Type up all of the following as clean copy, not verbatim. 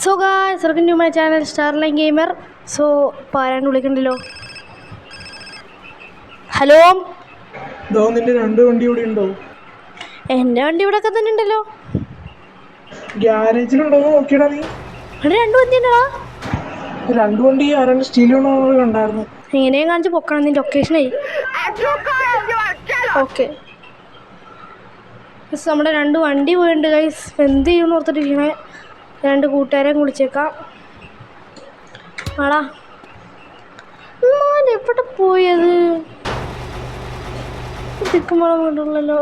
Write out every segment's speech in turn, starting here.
So guys welcome to my channel Starline gamer. So പാരാണ്ട് വിളിക്കണ്ടല്ലോ. Hello, നിന്റെ രണ്ട് വണ്ടി ഇവിടെ ഉണ്ടോ? എൻ്റെ വണ്ടി ഇവിടെ ഒക്കെ തന്നെ ഉണ്ടല്ലോ. ഗ്യാരേജിലുണ്ടോ നോക്കിയടാ നീ? അവിടെ രണ്ട് വണ്ടി ഉണ്ടോ? രണ്ട് വണ്ടി ആരാണ്ട് സ്റ്റീൽ കണ്ടായിരുന്നു. എങ്ങനെയും കാണിച്ച് പൊക്കണം നീ ലൊക്കേഷനായി. ഓക്കെ, നമ്മുടെ രണ്ട് വണ്ടി പോയിട്ടുണ്ട് ഗൈസ്. എന്ത് ചെയ്യുമെന്ന് ഓർത്തിട്ടിരിക്കണേ. രണ്ട് കൂട്ടുകാരെ വിളിച്ചേക്കാം. ആടാ എവിടെ പോയത്? തിക്കുമ്പോളം കൊണ്ടുള്ളല്ലോ.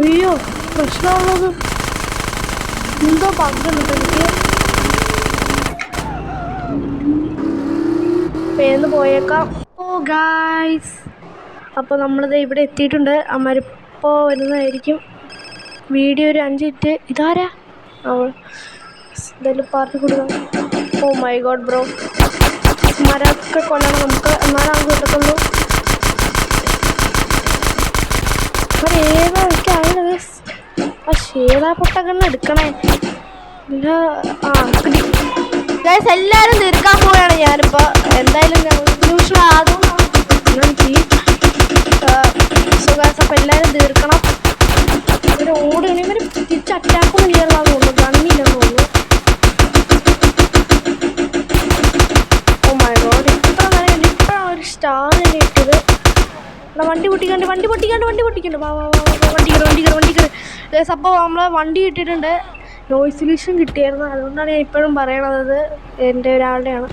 അയ്യോ പ്രശ്നമുള്ളത് എന്തോ പങ്കുണ്ട് എനിക്ക്. പേന്ന് പോയേക്കാം. ഓ ഗായ്സ്, അപ്പോൾ നമ്മളിത് ഇവിടെ എത്തിയിട്ടുണ്ട്. അമ്മരിപ്പോൾ വരുന്നതായിരിക്കും. വീഡിയോ ഒരു 5 മിനിറ്റ്. ഇതാരാ? അവൾ എന്തായാലും പാർട്ടി കൊടുക്കാം. ഓ മൈ ഗോഡ് ബ്രോ, മരമൊക്കെ കൊല്ലണം നമുക്ക്, എന്നാലും നമുക്ക് കിട്ടത്തുള്ളൂ. ഏതാ എനിക്കായില്ല. ആ ഷേതാ പൊട്ടക്കണ്ണ് എടുക്കണേ. ഇല്ല, ഗൈസ് എല്ലാവരും തീർക്കാൻ പോവുകയാണ് ഞാനിപ്പോൾ. എന്തായാലും അപ്പോൾ എല്ലാവരും തീർക്കണം. ഇവർ ഓടുകയാണ്. ഇവർ തിരിച്ച് അറ്റാക്കൊന്നും ചെയ്യാറുള്ളതെന്ന് തോന്നുന്നു. ഗണ്ണില്ലെന്ന് തോന്നുന്നു. ഓ മൈ ഗോഡ്, ഇത്ര നേരം ഇപ്പോഴാണ് ഒരു സ്റ്റാർ തന്നെ ഇട്ടത്. വണ്ടി പൊട്ടിക്കണ്ട്. വണ്ടി കയറി. അപ്പോൾ നമ്മളെ വണ്ടി കിട്ടിയിട്ടുണ്ട്. നോയ്സ് സൊല്യൂഷൻ കിട്ടിയായിരുന്നു. അതുകൊണ്ടാണ് ഞാൻ ഇപ്പോഴും പറയണത് എൻ്റെ ഒരാളുടെയാണ്.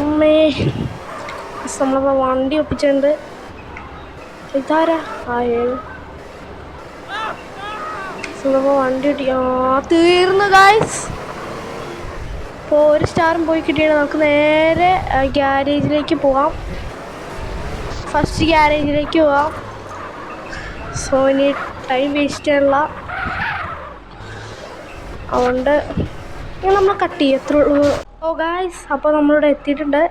അമ്മേ, നമ്മളിപ്പോൾ വണ്ടി ഒപ്പിച്ചിട്ടുണ്ട്. ഇതാരാ? നമ്മളിപ്പോൾ വണ്ടി കിട്ടി. തീർന്നു ഗായ്സ്. ഇപ്പോൾ ഒരു സ്റ്റാറും പോയി കിട്ടിയാണ്. നമുക്ക് നേരെ ഗ്യാരേജിലേക്ക് പോവാം. ഫസ്റ്റ് ഗ്യാരേജിലേക്ക് പോവാം. സോ ഇനി ടൈം വേസ്റ്റ് ചെയ്യാനുള്ള അതുകൊണ്ട് നമ്മൾ കട്ട് ചെയ്യത്രേ ഉള്ളൂ. ഓ ഗായ്സ്, അപ്പോൾ നമ്മളിവിടെ എത്തിയിട്ടുണ്ട്.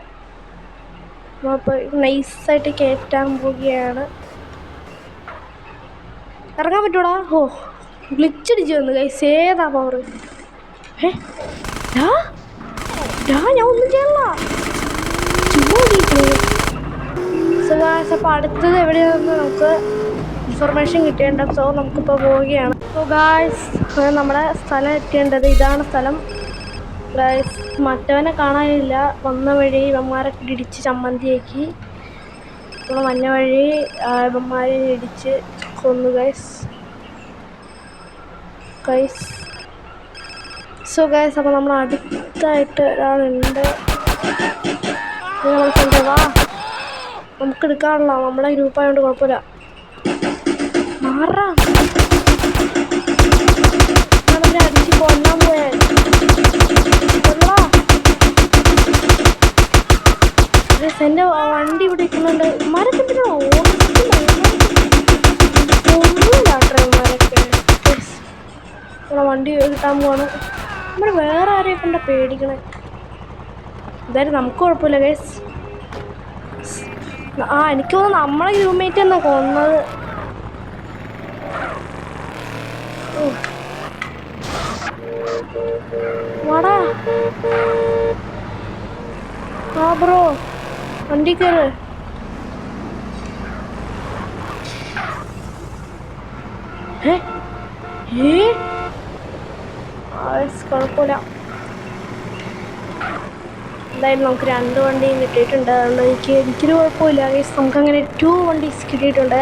നമ്മളിപ്പോൾ നൈസായിട്ട് കയറ്റാൻ പോവുകയാണ്. ഇറങ്ങാൻ പറ്റൂടാ? ഓ ഗ്ലിച്ചടിച്ച് വന്നു ഗൈസ്. ഏതാ പവർ? ഞാൻ ഒന്നും ചെയ്യല്ല. സോ ഗായ്സ്, അപ്പോൾ അടുത്തത് എവിടെയാണെന്ന് നമുക്ക് ഇൻഫർമേഷൻ കിട്ടിയിട്ടുണ്ട്. സോ നമുക്കിപ്പോൾ പോവുകയാണ്. സോ ഗായ്സ്, നമ്മുടെ സ്ഥലം എത്തിയേണ്ടത് ഇതാണ് സ്ഥലം ഗായ്സ്. മറ്റവനെ കാണാനില്ല. വന്ന വഴി ഇവന്മാരൊക്കെ ഇടിച്ച് ചമ്മന്തിയാക്കി. നമ്മൾ വന്ന വഴി ഇവന്മാരെ ഇടിച്ച് കൊന്നു ഗൈസ്. സോ ഗൈസ്, അപ്പോൾ നമ്മൾ അടുത്തായിട്ട് ഒരാളുണ്ട്. നമ്മളെ ഫ്രണ്ട് വാ, നമുക്ക് എടുക്കാനുള്ള നമ്മളെ ഗ്രൂപ്പായതുകൊണ്ട് കുഴപ്പമില്ല. മാറാ, നമ്മളെ അടിച്ച് കൊല്ലാൻ പോയാൽ എൻ്റെ വണ്ടി ഇവിടെ ഇരിക്കുന്നുണ്ട്. ഇമാരൊക്കെ എന്തിനാ ഒന്നുമില്ല ഇവന്മാരൊക്കെ. നമ്മളെ വണ്ടി കിട്ടാൻ പോവാണ്. നമ്മൾ വേറെ ആരെയൊക്കെ ഉണ്ട് പേടിക്കണേ. എന്തായാലും നമുക്ക് കുഴപ്പമില്ല ഗൈസ്. എനിക്ക് തോന്നുന്നു നമ്മളെ ഗ്രൂമേറ്റ് എന്നാ കൊന്നത്. വാടാ ബ്രോ, വണ്ടി കയറ്. കുഴപ്പമില്ല. എന്തായാലും നമുക്ക് 2 വണ്ടിയും കിട്ടിയിട്ടുണ്ട്. അതുകൊണ്ട് എനിക്കൊരു കുഴപ്പമില്ല. നമുക്കങ്ങനെ 2 വണ്ടീസ് കിട്ടിയിട്ടുണ്ട്.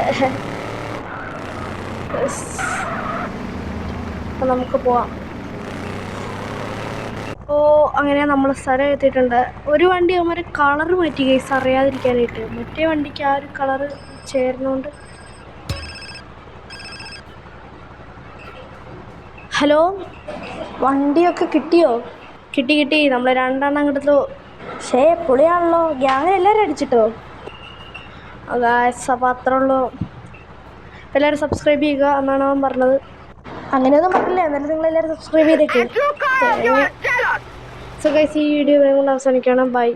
അപ്പം നമുക്ക് പോവാം. അപ്പോൾ അങ്ങനെ നമ്മൾ സ്ഥലം എത്തിയിട്ടുണ്ട്. ഒരു വണ്ടി അവന്മാർ കളറ് മാറ്റി ഗൈസ്, അറിയാതിരിക്കാനായിട്ട്. മറ്റേ വണ്ടിക്ക് ആ ഒരു കളറ് ചേരുന്നതുകൊണ്ട്. ഹലോ, വണ്ടിയൊക്കെ കിട്ടിയോ? കിട്ടി. നമ്മൾ 2 എണ്ണം അങ്ങോട്ടു. പൊളിയാണല്ലോ. ഗ്യാങ് എല്ലാവരും അടിച്ചിട്ടോ? ഗായ്സ്, അപ്പോൾ അത്രേ ഉള്ളൂ. എല്ലാവരും സബ്സ്ക്രൈബ് ചെയ്യുക എന്നാണ് അവൻ പറഞ്ഞത്. അങ്ങനെയൊന്നും പറഞ്ഞില്ല, എന്നാലും നിങ്ങളെല്ലാവരും സബ്സ്ക്രൈബ് ചെയ്തേക്ക്. സോ ഗൈസ്, ഈ വീഡിയോ വേഗം അവസാനിക്കണം. ബൈ.